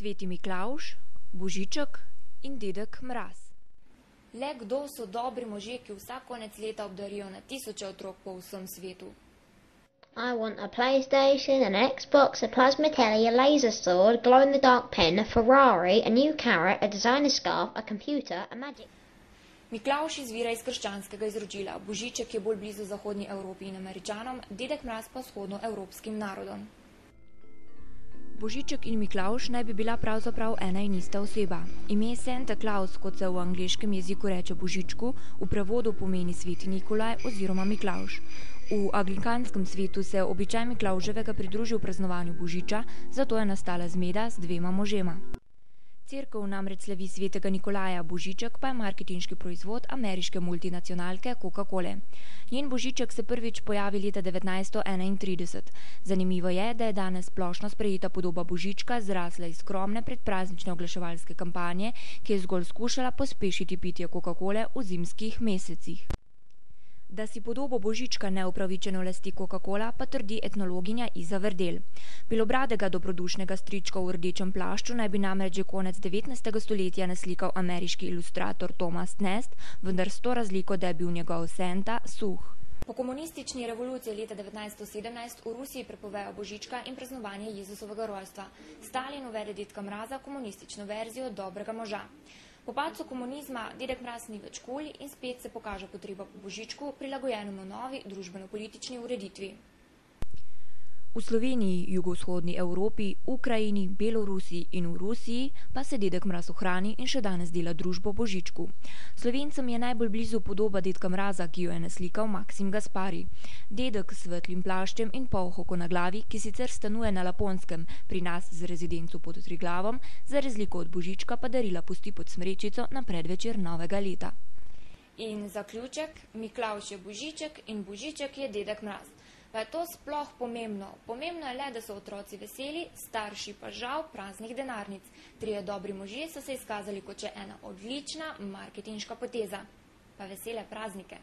Sveti Miklavž, Božiček in dedek Mraz. Le kdo so dobri možje, ki vsak konec leta obdarijo na tisoče otrok po vsem svetu? I want a PlayStation, an Xbox, a plasma telly, a laser sword, glow-in-the-dark pen, a Ferrari, a new carrot, a designer scarf, a computer, a magic... Miklavž izvira iz krščanskega izročila, Božiček je bolj blizu zahodni Evropi in Američanom, dedek Mraz pa vzhodnoevropskim narodom. Božiček in Miklavž naj bi bila pravzaprav ena in ista oseba. Ime Santa Claus, kot se v angleškem jeziku reče Božičku, v prevodu pomeni Sveti Nikolaj oziroma Miklavž. V anglikanskem svetu se je običaj Miklavževega pridružil praznovanju Božiča, zato je nastala zmeda z dvema možema. Cerkev namreč slavi svetega Nikolaja, Božiček pa je marketinški proizvod ameriške multinacionalke Coca-Cole. Njen Božiček se prvič pojavi leta 1931. Zanimivo je, da je danes splošno sprejeta podoba Božička zrasla iz skromne predpraznične oglaševalske kampanje, ki je zgolj skušala pospešiti pitje Coca-Cole v zimskih mesecih. Da si podobo Božička neupravičeno lasti Coca-Cola, pa trdi etnologinja Iza Verdel. Belobradega dobrodušnega strička v rdečem plašču naj bi namreč že konec 19. stoletja naslikal ameriški ilustrator Thomas Nast, vendar s to razliko, da je bil njegov Santa suh. Po komunistični revoluciji leta 1917 v Rusiji prepovejo Božička in praznovanje Jezusovega rojstva. Stalin uvede dedka Mraza, komunistično verzijo dobrega moža. Po padcu komunizma dedek Mraz ni več kul in spet se pokaže potreba po Božičku, prilagojenemu novi družbeno-politični ureditvi. V Sloveniji, jugovzhodni Evropi, Ukrajini, Belorusiji in v Rusiji pa se dedek Mraz ohrani in še danes dela družbo Božičku. Slovencem je najbolj blizu podoba dedka Mraza, ki jo je naslikal Maksim Gaspari. Dedek s svetlim plaščem in polhoko na glavi, ki sicer stanuje na Laponskem, pri nas z rezidenco pod Triglavom, za razliko od Božička pa darila pusti pod smrečico na predvečer novega leta. In zaključek, Miklavž je Božiček in Božiček je dedek Mraz. Pa je to sploh pomembno? Pomembno je le, da so otroci veseli, starši pa žal praznih denarnic. Trije dobri možje so se izkazali kot še ena odlična marketinška poteza. Pa vesele praznike!